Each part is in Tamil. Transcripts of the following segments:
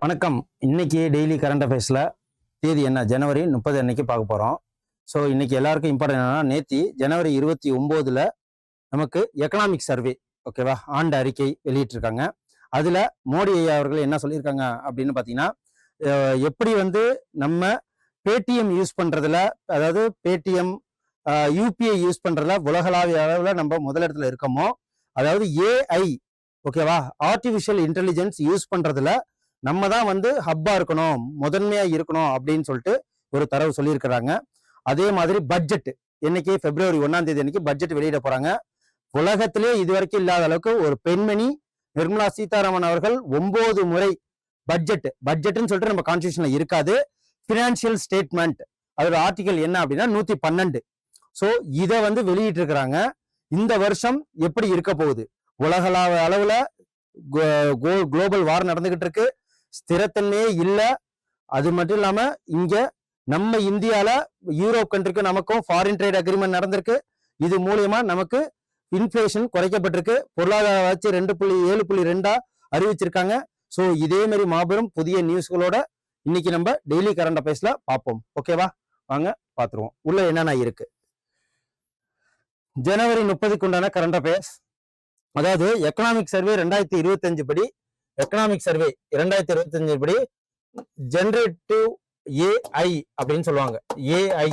வணக்கம். இன்னைக்கு டெய்லி கரண்ட் அஃபேர்ஸில் தேதி என்ன, ஜனவரி 30 அன்னைக்கு பார்க்க போகிறோம். ஸோ இன்னைக்கு எல்லாருக்கும் இம்பார்ட்டன் என்னன்னா, நேற்று ஜனவரி 29 நமக்கு எக்கனாமிக் சர்வே, ஓகேவா, ஆண்டு அறிக்கை வெளியிட்டிருக்காங்க. அதில் மோடி ஐயா அவர்கள் என்ன சொல்லியிருக்காங்க அப்படின்னு பார்த்தீங்கன்னா, எப்படி நம்ம பேடிஎம் யூஸ் பண்ணுறதுல, அதாவது பேடிஎம் யூபிஐ யூஸ் பண்ணுறதுல உலகளாவிய அளவில் நம்ம முதலிடத்துல இருக்கோமோ, அதாவது ஏஐ, ஓகேவா, ஆர்டிஃபிஷியல் இன்டெலிஜென்ஸ் யூஸ் பண்ணுறதுல நம்ம தான் ஹப்பா இருக்கணும், முதன்மையா இருக்கணும் அப்படின்னு சொல்லிட்டு ஒரு தரவு சொல்லியிருக்கிறாங்க. அதே மாதிரி பட்ஜெட் இன்னைக்கு பிப்ரவரி 1ஆம் தேதி அன்னைக்கு பட்ஜெட் வெளியிட போறாங்க. உலகத்திலே இதுவரைக்கும் இல்லாத அளவுக்கு ஒரு பெண்மணி நிர்மலா சீதாராமன் அவர்கள் 9 முறை பட்ஜெட்னு சொல்லிட்டு நம்ம கான்ஸ்டியூஷன்ல இருக்காது, பினான்சியல் ஸ்டேட்மெண்ட், அதோட ஆர்டிகல் என்ன அப்படின்னா 112. ஸோ இதை வெளியிட்டு இருக்கிறாங்க. இந்த வருஷம் எப்படி இருக்க போகுது, உலகளாவ அளவுல குளோபல் வார் நடந்துகிட்டு இருக்கு, ஸ்திரத்தன்மையே இல்லை. அது மட்டும் இல்லாம இங்க நம்ம இந்தியால யூரோப் கண்ட்ரிக்கு நமக்கும் ஃபாரின் ட்ரேட் அக்ரிமெண்ட் நடந்திருக்கு. இது மூலியமா நமக்கு இன்ஃபிளேஷன் குறைக்கப்பட்டிருக்கு, பொருளாதார வளர்ச்சி 7.2 அறிவிச்சிருக்காங்க. ஸோ இதே மாதிரி மாபெரும் புதிய நியூஸ்களோட இன்னைக்கு நம்ம டெய்லி கரண்ட் அஃபேர்ஸ்ல பார்ப்போம். ஓகேவா, வாங்க பார்த்துருவோம் உள்ள என்னென்ன இருக்கு. ஜனவரி 30க்கு உண்டான கரண்ட் அஃபேர்ஸ், அதாவது எக்கனாமிக் சர்வே 2025 படி, எக்கனாமிக் சர்வே 2025 படி ஜெனரேட்டிவ் ஏஐ அப்படின்னு சொல்லுவாங்க. ஏஐ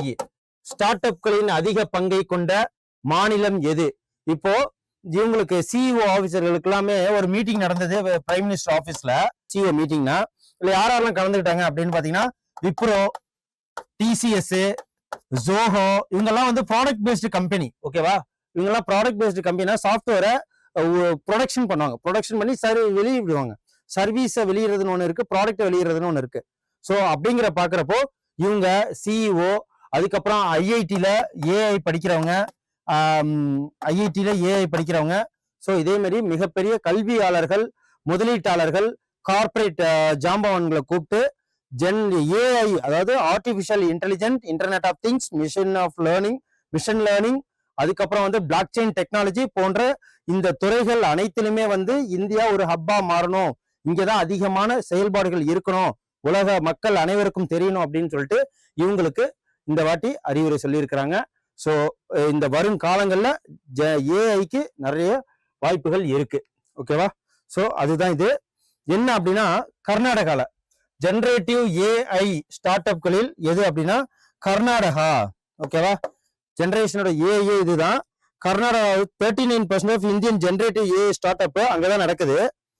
ஸ்டார்ட் அப்களின் அதிக பங்கை கொண்ட மாநிலம் எது? இப்போ இவங்களுக்கு சிஇஓ ஆபீசர்களுக்கு எல்லாமே ஒரு மீட்டிங் நடந்தது பிரைம் மினிஸ்டர் ஆபீஸ்ல. சிஇஓ மீட்டிங்னா இல்ல யாரெல்லாம் கலந்துக்கிட்டாங்க அப்படின்னு பாத்தீங்கன்னா, விப்ரோ, டிசிஎஸ், ஜோஹோ, இவங்கெல்லாம் ப்ராடக்ட் பேஸ்டு கம்பெனி. ஓகேவா, இவங்கெல்லாம் ப்ராடக்ட் பேஸ்டு கம்பெனினா சாஃப்ட்வேரை ப்ரொடக்ஷன் பண்ணுவாங்க, ப்ரொடக்ஷன் பண்ணி வெளியிடுவாங்க. சர்வீஸை வெளியிடுறதுன்னு ஒன்று இருக்கு, ப்ராடக்டை வெளியிடுறதுன்னு ஒன்று இருக்கு. ஸோ அப்படிங்கிற பாக்குறப்போ இவங்க சிஇஓ, அதுக்கப்புறம் ஐஐடியில ஏஐ படிக்கிறவங்க, ஸோ இதே மாதிரி மிகப்பெரிய கல்வியாளர்கள், முதலீட்டாளர்கள், கார்பரேட் ஜாம்பவான்களை கூப்பிட்டு ஏஐ, அதாவது artificial intelligent, internet of things, machine learning, அதுக்கப்புறம் பிளாக் செயின் டெக்னாலஜி போன்ற இந்த துறைகள் அனைத்திலுமே இந்தியா ஒரு ஹப்பா மாறணும், இங்கதான் அதிகமான செயல்பாடுகள் இருக்கணும், உலக மக்கள் அனைவருக்கும் தெரியணும் அப்படின்னு சொல்லிட்டு இவங்களுக்கு இந்த வாட்டி அறிவுரை சொல்லியிருக்கிறாங்க. ஸோ இந்த வரும் காலங்கள்ல ஏஐக்கு நிறைய வாய்ப்புகள் இருக்கு. ஓகேவா, ஸோ அதுதான் இது. என்ன அப்படின்னா, கர்நாடகால ஜெனரேட்டிவ் ஏஐ ஸ்டார்ட் அப்களில் எது அப்படின்னா கர்நாடகா. ஓகேவா, ஜெனரேஷனோட ஏஐ இதுதான். Karnataka 39% of Indian generative AI startup அங்கதான் நடக்குது.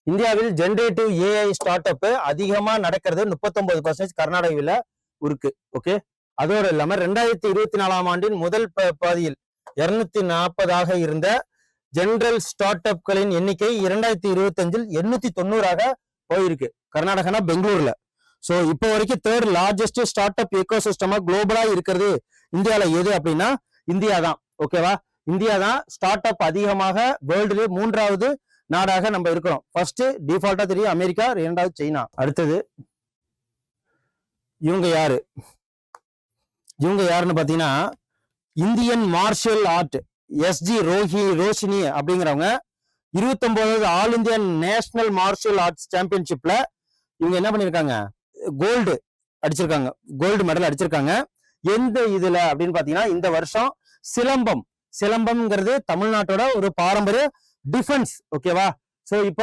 இந்தியாவில் ஜெனரேட்டிவ் ஏஐ ஸ்டார்ட் அப் அதிகமா நடக்கிறது 39% கர்நாடகாவில் இருக்கு. ஓகே, அதோடு இல்லாம 2024ஆம் ஆண்டின் முதல் பாதியில் 240 இருந்த ஜெனரல் ஸ்டார்ட் அப்களின் எண்ணிக்கை 2025 890 போயிருக்கு. கர்நாடகானா பெங்களூர்ல. ஸோ இப்போ வரைக்கும் 3rd லார்ஜஸ்ட் ஸ்டார்ட் அப் எக்கோசிஸ்டமா குளோபலா இருக்கிறது இந்தியால எது அப்படின்னா இந்தியா தான். ஓகேவா, இந்தியா தான் ஸ்டார்ட் அப் அதிகமாக வேர்ல்டுல 3வது நாடாக நம்ம இருக்கிறோம். ஃபர்ஸ்ட் டிஃபால்ட்டா தெரியும் அமெரிக்கா, 2வது சைனா. அடுத்தது இவங்க யாருன்னு பாத்தீங்கன்னா, Indian martial art SG Roshini அப்படிங்கிறவங்க 29வது all India national martial arts சாம்பியன்ஷிப்ல இவங்க என்ன பண்ணிருக்காங்க, கோல்டு மெடல் அடிச்சிருக்காங்க. எந்த இதுல அப்படின்னு பாத்தீங்கன்னா, இந்த வருஷம் சிலம்பம்ங்கிறது தமிழ்நாட்டோட ஒரு பாரம்பரிய டிஃபென்ஸ். ஓகேவா, சோ இப்ப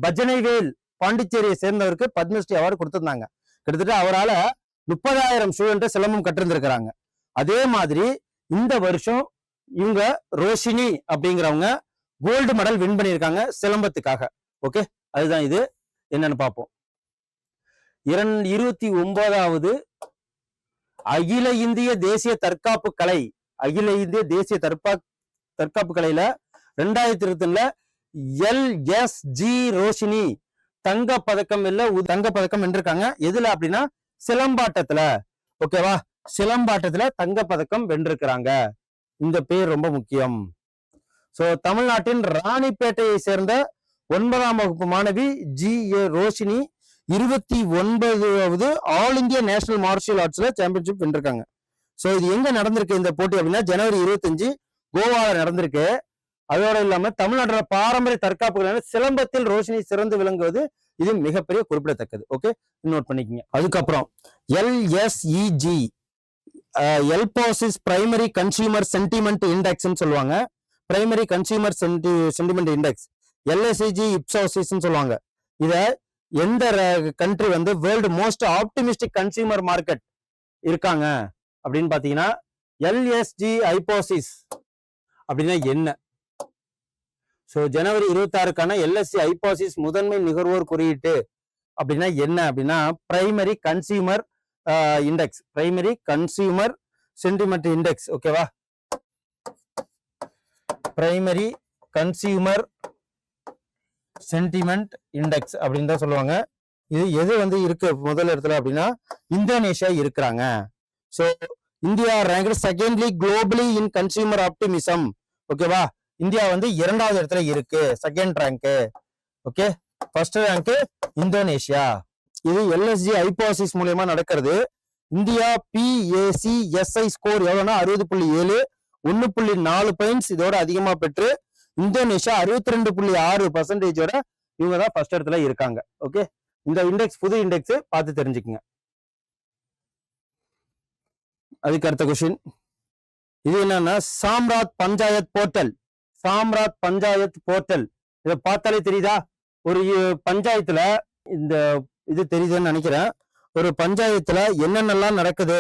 பஜனைவேல் பாண்டிச்சேரியை சேர்ந்தவருக்கு பத்மஸ்ரீ அவார்டு கொடுத்திருந்தாங்க. கிட்டத்தட்ட அவரால் 30,000 ஸ்டூடெண்ட் சிலம்பம் கற்றிருந்திருக்கிறாங்க. அதே மாதிரி இந்த வருஷம் இவங்க ரோஷினி அப்படிங்கிறவங்க கோல்டு மெடல் வின் பண்ணியிருக்காங்க சிலம்பத்துக்காக. ஓகே, அதுதான் இது. என்னன்னு பார்ப்போம். 29வது அகில இந்திய தேசிய தற்காப்பு கலையில 2022 எல்எஸ்ஜி ரோஷினி தங்கப்பதக்கம் வென்றிருக்காங்க. எதுல அப்படின்னா சிலம்பாட்டத்துல. ஓகேவா, சிலம்பாட்டத்துல தங்கப்பதக்கம் வென்றிருக்கிறாங்க. இந்த பேர் ரொம்ப முக்கியம். சோ தமிழ்நாட்டின் ராணிப்பேட்டையை சேர்ந்த 9ஆம் வகுப்பு மாணவி ஜி.ஏ. ரோஷினி 29வது ஆல் இந்தியா நேஷனல் மார்ஷியல் ஆர்ட்ஸ்ல சாம்பியன்ஷிப் வென்றிருக்காங்க. சோ இது எங்க நடந்திருக்கு இந்த போட்டி அப்படின்னா, ஜனவரி 25 கோவால நடந்திருக்கு. அதோட இல்லாம தமிழ்நாட்டோட பாரம்பரிய தற்காப்புகளான சிலம்பத்தில் ரோஷினி சிறந்து விளங்குவது இது மிகப்பெரிய குறிப்பிடத்தக்கது. ஓகே, நோட் பண்ணிக்கங்க. அதுக்கப்புறம் LSEG எல்பாசிஸ் பிரைமரி கன்சியூமர் சென்டிமெண்ட் இண்டெக்ஸ்ன்னு சொல்லுவாங்க. Primary consumer sentiment index LSEG இப்சோசிஸ் சொல்லுவாங்க. இத எந்த கண்ட்ரி வந்து world most optimistic consumer market இருக்காங்க அப்படின்னு பாத்தீங்கன்னா LSG ஐபோசிஸ் அப்படின்னா என்ன? ஸோ ஜனவரி 26க்கான LSG ஐபோசிஸ் முதன்மை நுகர்வோர் குறியீட்டு அப்படின்னா என்ன அப்படின்னா primary consumer index, primary consumer sentiment index. ஓகேவா, பிரைமரி கன்சியூமர் சென்டிமெண்ட் இண்டெக்ஸ் அப்படின்னு தான் சொல்லுவாங்க. இது எது வந்து இருக்கு முதல் இடத்துல அப்படின்னா இந்தோனேஷியா இருக்கிறாங்க. So India ranked secondly globally இன் கன்சியூமர் ஆப்டிமிசம். ஓகேவா, இந்தியா வந்து 2வது இடத்துல இருக்கு, second rank. Okay, first rank Indonesia. இது LSG ஐபோசிஸ் மூலியமா நடக்கிறது. இந்தியா PACSI ஸ்கோர் எவ்வளவுனா 60.7, 1.4 பாயிண்ட்ஸ் இதோட அதிகமா பெற்று இந்தோனேஷியா 62.6%ஓட இவங்க தான் ஃபர்ஸ்ட் இடத்துல இருக்காங்க. ஓகே, இந்த இண்டெக்ஸ் புது இண்டெக்ஸ் பார்த்து தெரிஞ்சுக்குங்க. அதுக்கு அடுத்த கொஸ்டின் இது என்னன்னா சாம்ராத் பஞ்சாயத் போர்ட்டல். சாம்ராத் பஞ்சாயத் போர்ட்டல் இதை பார்த்தாலே தெரியுதா? ஒரு பஞ்சாயத்துல இந்த இது தெரியுதுன்னு நினைக்கிறேன். ஒரு பஞ்சாயத்துல என்னென்னலாம் நடக்குது,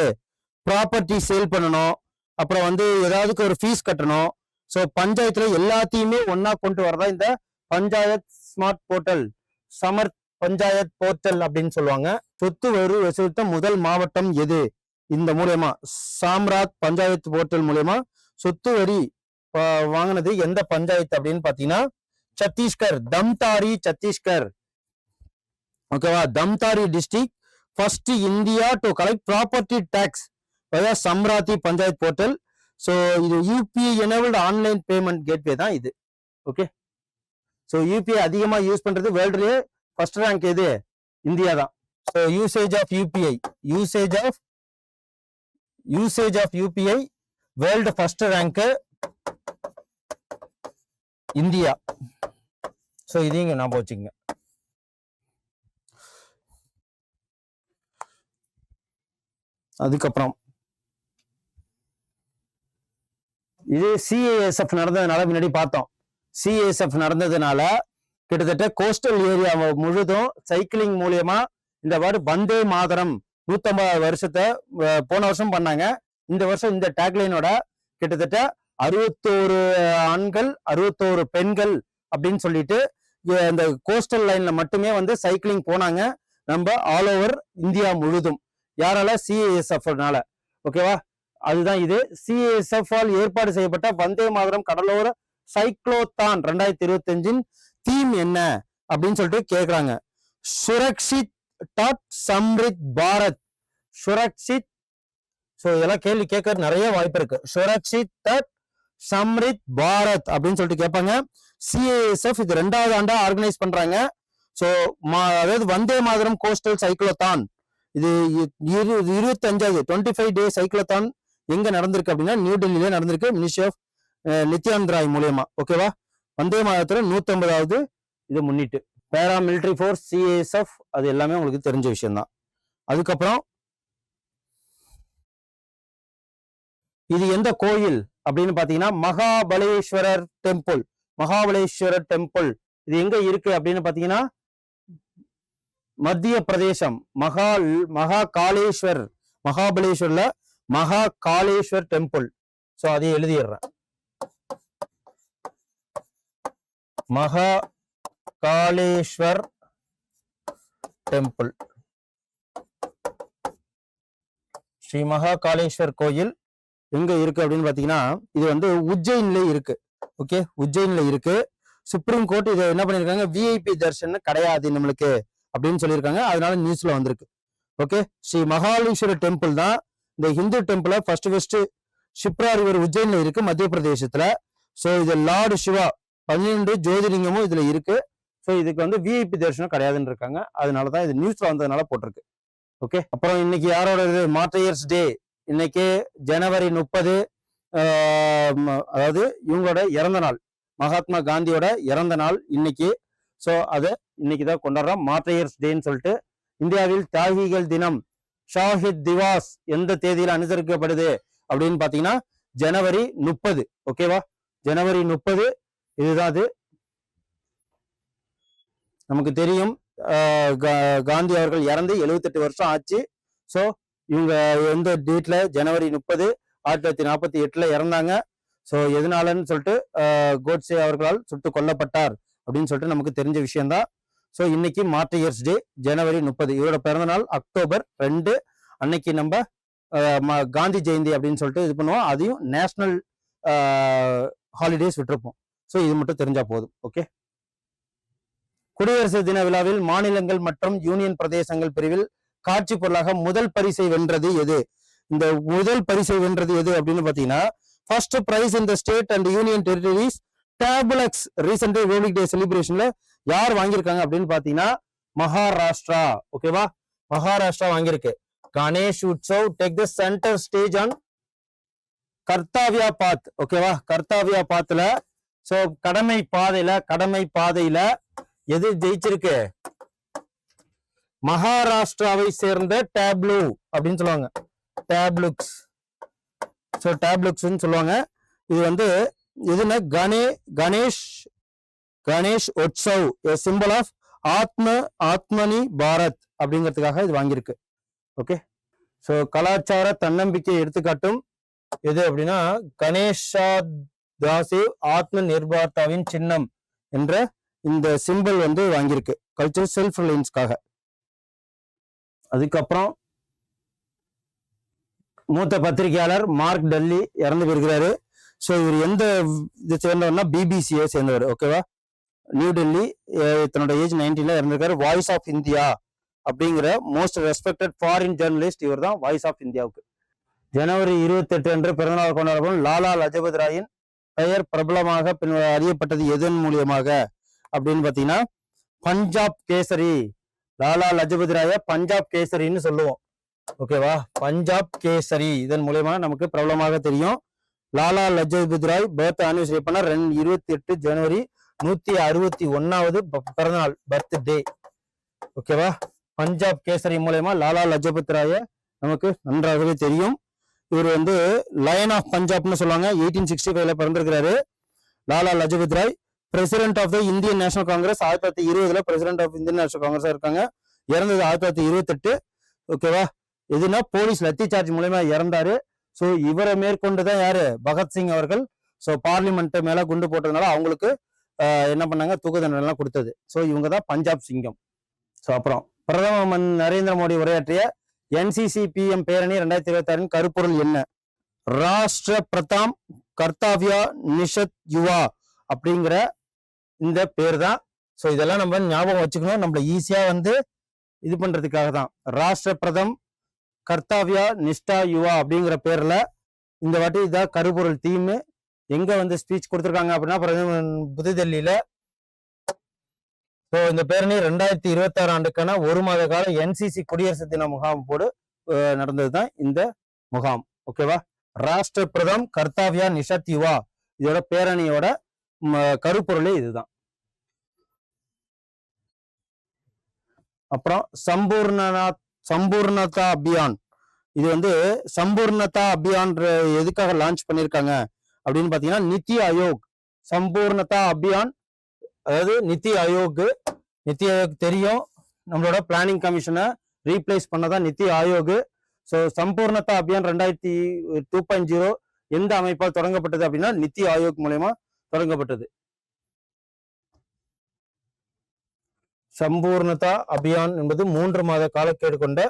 ப்ராப்பர்ட்டி சேல் பண்ணணும், அப்புறம் வந்து ஏதாவதுக்கு ஒரு ஃபீஸ் கட்டணும். ஸோ பஞ்சாயத்துல எல்லாத்தையுமே ஒன்னா கொண்டு வரதா இந்த panchayat smart portal, Samarth panchayat portal அப்படின்னு சொல்லுவாங்க. சொத்து வரி வசூலித்த முதல் மாவட்டம் எது? இந்த மூலியமா சாம்ராத் பஞ்சாயத்து போர்ட்டல் மூலியமா சொத்து வரி வாங்கினது எந்த பஞ்சாயத்து அப்படின்னு பாத்தீங்கன்னா சத்தீஸ்கர், தம்தாரி சத்தீஸ்கர். ஓகேவா, Dhamtari district first India to collect property tax Samriddhi Panchayat portal. So இது UPI enabled online payment gateway தான் இது. ஓகே, ஸோ UPI அதிகமா யூஸ் பண்றது வேர்ல்டுலயே ஃபர்ஸ்ட் ரேங்க் எது? இந்தியா தான். So usage of UPI world first rank India. So இதையும் ஞாபகம் வச்சுக்கோங்க. அதுக்கப்புறம் இது CASF நடந்ததுனால முன்னாடி பார்த்தோம். CASF நடந்ததுனால கிட்டத்தட்ட கோஸ்டல் ஏரியா முழுதும் சைக்கிளிங் மூலியமா இந்த வார்டு வந்தே மாதரம் 150 வருஷத்தை போன வருஷம் பண்ணாங்க. இந்த வருஷம் இந்த டேக்லைனோட கிட்டத்தட்ட 61 ஆண்கள் 61 பெண்கள் அப்படின்னு சொல்லிட்டு இந்த கோஸ்டல் லைன்ல மட்டுமே வந்து சைக்கிளிங் போனாங்க நம்ம ஆல் ஓவர் இந்தியா முழுதும். யாரால? CASF-னால. ஓகேவா, அதுதான் இது. CASF ஆல் ஏற்பாடு செய்யப்பட்ட வந்தே மாதரம் கடலோர சைக்ளோதான் 2025 தீம் என்ன அப்படின்னு சொல்லிட்டு கேக்குறாங்க. சுரக்ஷித் டாட் சம்ரித் பாரத். சுரக்ஷித். ஸோ இதெல்லாம் கேள்வி கேட்க நிறைய வாய்ப்பு இருக்கு. சுரக்ஷித் டாட் சம்ரித் பாரத் அப்படின்னு சொல்லிட்டு கேட்பாங்க. CASF இது 2வது ஆண்டா ஆர்கனைஸ் பண்றாங்க. ஸோ அதாவது வந்தே மாதரம் கோஸ்டல் சைக்ளோதான் இது 25வது 25 டே சைக்ளோதான் எங்க நடந்திருக்கு அப்படின்னா நியூ டெல்லியில நடந்திருக்கு, மினிஸ்ட்ரி ஆஃப் நித்யானந்த் ராய் மூலியமா. ஓகேவா, வந்தே மாதத்துல 150வது இதை முன்னிட்டு பேராமிலிட்டரி ஃபோர்ஸ் CASF அது எல்லாமே உங்களுக்கு தெரிஞ்ச விஷயம் தான். அதுக்கப்புறம் இது எந்த கோயில் அப்படின்னு பாத்தீங்கன்னா மகாபலேஸ்வரர் டெம்பிள். மகாபலேஸ்வரர் டெம்பிள் இது எங்க இருக்கு அப்படின்னு பாத்தீங்கன்னா மத்திய பிரதேசம். மகாகாலேஸ்வர், மகாபலேஸ்வர்ல மகாகாலேஸ்வர் டெம்பிள். சோ அதை எழுதிடுறேன். மகாகாலேஸ்வர் டெம்பிள், ஸ்ரீ மகாகாலேஸ்வர் கோயில் எங்க இருக்கு அப்படின்னு பாத்தீங்கன்னா இது வந்து உஜ்ஜைன்ல இருக்கு. ஓகே, உஜ்ஜைன்ல இருக்கு. சுப்ரீம் கோர்ட் இதை என்ன பண்ணிருக்காங்க, VIP தர்ஷன் கிடையாது நம்மளுக்கு அப்படின்னு சொல்லியிருக்காங்க. அதனால நியூஸ்ல வந்திருக்கு. ஓகே, ஸ்ரீ மகாலேஸ்வரர் டெம்பிள் தான் இந்த ஹிந்து டெம்பிள ஃபர்ஸ்ட் ஷிப்ரா ரிவர் உஜ்ஜைன்ல இருக்கு, மத்திய பிரதேசத்துல. ஸோ இது லார்டு சிவா 12 ஜோதிலிங்கமும் இதுல இருக்கு. ஸோ இதுக்கு வந்து VIP தரிசனம் கிடையாதுன்னு இருக்காங்க. அதனாலதான் இது நியூஸ்ல வந்ததுனால போட்டிருக்கு. ஓகே, அப்புறம் இன்னைக்கு யாரோட இது மார்டையர்ஸ் டே. இன்னைக்கு ஜனவரி 30, அதாவது இவங்களோட இறந்த நாள். மகாத்மா காந்தியோட இறந்த நாள் இன்னைக்கு. ஸோ அதை இன்னைக்கு தான் கொண்டாடுறோம், மார்டையர்ஸ் டேன்னு சொல்லிட்டு. இந்தியாவில் தியாகிகள் தினம், ஷாஹித் திவாஸ் எந்த தேதியில் அனுசரிக்கப்படுது அப்படின்னு பாத்தீங்கன்னா ஜனவரி 30. ஓகேவா, ஜனவரி 30 இதுதான் அது. நமக்கு தெரியும் காந்தி அவர்கள் இறந்து 78 வருஷம் ஆச்சு. ஸோ இவங்க எந்த டேட்ல, ஜனவரி 30 1948 இறந்தாங்க. ஸோ எதனாலன்னு சொல்லிட்டு கோட்ஸே அவர்களால் சுட்டு கொல்லப்பட்டார் அப்படின்னு சொல்லிட்டு நமக்கு தெரிஞ்ச விஷயம்தான். ஸோ இன்னைக்கு மார்டையர்ஸ் டே ஜனவரி 30. இவரோட பிறந்த நாள் அக்டோபர் 2. அன்னைக்கு நம்ம காந்தி ஜெயந்தி அப்படின்னு சொல்லிட்டு இது பண்ணுவோம். அதையும் நேஷனல் ஹாலிடேஸ் விட்டுருப்போம். ஸோ இது மட்டும் தெரிஞ்சா போதும். ஓகே, குடியரசு தின விழாவில் மாநிலங்கள் மற்றும் யூனியன் பிரதேசங்கள் பிரிவில் காட்சி பொருளாக முதல் பரிசை வென்றது எது? இந்த முதல் பரிசை வென்றது எது அப்படின்னு பாத்தீங்கன்னா, first prize in the state and union territories tableaux recent republic day செலிப்ரேஷன்ல யார் வாங்கியிருக்காங்க அப்படின்னு பாத்தீங்கன்னா மகாராஷ்டிரா. ஓகேவா, மகாராஷ்டிரா வாங்கியிருக்கு. Ganesh Utsav take the centre stage on Kartavya Path. ஓகேவா, கர்த்தாவியா பாத்துல சோ கடமை பாதையில எது ஜெயிச்சிருக்கு? மகாராஷ்டிராவை சேர்ந்த டேப்லூ அப்படின்னு சொல்லுவாங்க, டேப்லுக்ஸ். ஸோ டேப்லுக்ஸ்ன்னு சொல்லுவாங்க. இது வந்து எதுனா கணேஷ் உற்சவ், சிம்பிள் ஆஃப் ஆத்மனி பாரத் அப்படிங்கிறதுக்காக இது வாங்கியிருக்கு. ஓகே, ஸோ கலாச்சார தன்னம்பிக்கை எடுத்துக்காட்டும் எது அப்படின்னா கணேஷா தாசி ஆத்ம நிர்பார்த்தாவின் சின்னம் என்ற இந்த சிம்பிள் வந்து வாங்கியிருக்கு, கல்ச்சர் செல்ஃப் ரிலையன்ஸ்க்காக. அதுக்கப்புறம் மூத்த பத்திரிகையாளர் மார்க் டல்லி இறந்து போயிருக்கிறாரு. ஸோ இவர் எந்த இதை சேர்ந்தவர்னா பிபிசியை சேர்ந்தவர். ஓகேவா, நியூ டெல்லி, தன்னோட ஏஜ் 90ல இறந்திருக்காரு. வாய்ஸ் ஆஃப் இந்தியா அப்படிங்கிற மோஸ்ட் ரெஸ்பெக்டட் ஃபாரின் ஜேர்னலிஸ்ட் இவர் தான், வாய்ஸ் ஆஃப் இந்தியாவுக்கு. ஜனவரி 28 அன்று பிறந்தநாள் கொண்டாடப்படும் லாலா லஜபத் ராயின் பெயர் பிரபலமாக அறியப்பட்டது எதன் மூலியமாக அப்படின்னு பாத்தீங்கன்னா பஞ்சாப் கேசரி. லாலா லஜபத் ராய பஞ்சாப் கேசரின்னு சொல்லுவோம். ஓகேவா, பஞ்சாப் கேசரி இதன் மூலியமா நமக்கு பிரபலமாக தெரியும். லாலா லஜபத் ராய் பர்த் ஆனிவர்சரி பண்ண 28 ஜனவரி 161வது பிறந்தநாள், பர்த்டே. ஓகேவா, பஞ்சாப் கேசரி மூலயமா லாலா லஜபத் ராய நமக்கு நன்றாகவே தெரியும். இவர் வந்து லயன் ஆஃப் பஞ்சாப்னு சொல்லுவாங்க. 1865ல பிறந்திருக்கிறாரு Lala Lajpat Rai. President of the Indian National Congress 1920ல பிரசிடென்ட் ஆஃப் இந்தியன் நேஷனல் காங்கிரஸா இருக்காங்க. இறந்தது 1928. ஓகேவா, எதுனா போலீஸ் லத்தி சார்ஜ் மூலயமா இறந்தாரு. ஸோ இவரை மேற்கொண்டுதான் யாரு, பகத்சிங் அவர்கள் ஸோ பார்லிமெண்ட் மேல குண்டு போட்டதுனால அவங்களுக்கு என்ன பண்ணாங்க, தூக்கு தண்டனை எல்லாம் கொடுத்தது. ஸோ இவங்க தான் பஞ்சாப் சிங்கம். ஸோ அப்புறம் பிரதமர் நரேந்திர மோடி உரையாற்றிய NCC PM பேரணி 2026 கருப்பொருள் என்ன? ராஷ்டிர பிரதாம் கர்த்தாவியா நிஷத் யுவா அப்படிங்கிற இந்த பேர் தான். ஸோ இதெல்லாம் நம்ம ஞாபகம் வச்சுக்கணும், நம்மள ஈஸியா வந்து இது பண்றதுக்காக தான். ராஷ்டிர பிரதம் கர்த்தாவியா நிஷ்டா யுவா அப்படிங்கிற பேர்ல இந்த வாட்டி இதான் கருப்பொருள் தீம். எங்க வந்து ஸ்பீச் கொடுத்துருக்காங்க அப்படின்னா புதுடெல்லியில. ஸோ இந்த பேரணி 2026 ஆண்டுக்கான 1 மாத கால NCC குடியரசு தின முகாம் போடு நடந்ததுதான் இந்த முகாம். ஓகேவா, ராஷ்டிர பிரதம் கர்த்தாவியா நிஷத் யுவா இதோட பேரணியோட கருப்பொருளே இதுதான். அப்புறம் சம்பூர்ணதா அபியான். இது வந்து சம்பூர்ணதா அபியான் எதுக்காக லான்ச் பண்ணிருக்காங்க அப்படின்னு பாத்தீங்கன்னா நித்தி ஆயோக். சம்பூர்ணதா அபியான் அதாவது நித்தி ஆயோக் தெரியும், நம்மளோட பிளானிங் கமிஷனை ரீப்ளேஸ் பண்ணதான் நித்தி ஆயோக். ஸோ சம்பூர்ணதா அபியான் 2.0 எந்த அமைப்பால் தொடங்கப்பட்டது அப்படின்னா நித்தி ஆயோக் மூலயமா தொடங்கப்பட்டது. சம்பூர்ணதா அபியான் என்பது 3 மாத காலக்கெடு கொண்ட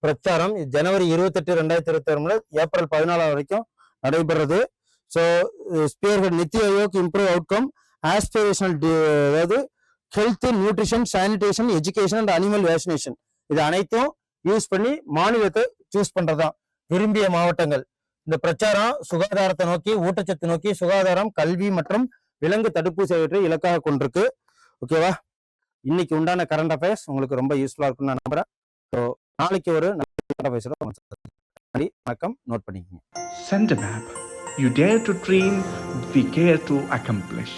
பிரச்சாரம். ஜனவரி 28, 2026 ஏப்ரல் 14 வரைக்கும் நடைபெறது. So spearhead Niti Aayog improve outcome aspirational, அதாவது health, nutrition, sanitation, education and animal vaccination இது அனைத்தும் யூஸ் பண்ணி மாநிலத்தை சூஸ் பண்றதுதான் விரும்பிய மாவட்டங்கள். இந்த பிரச்சாரம் சுகாதாரத்தை நோக்கி, ஊட்டச்சத்து நோக்கி, சுகாதாரம், கல்வி மற்றும் விலங்கு தடுப்பூசி ஆகியவற்றை இலக்காக கொண்டிருக்கு. ஓகேவா, இன்னைக்கு உண்டான கரண்ட் அஃபேர்ஸ் உங்களுக்கு ரொம்ப யூஸ்ஃபுல்லா இருக்கும்னு நான் நம்புறேன். ஸோ நாளைக்கு ஒரு கரண்ட் அஃபேர்ஸோட வணக்கம், நோட் பண்ணிக்கோங்க. Send a map. You dare to dream, we care to accomplish.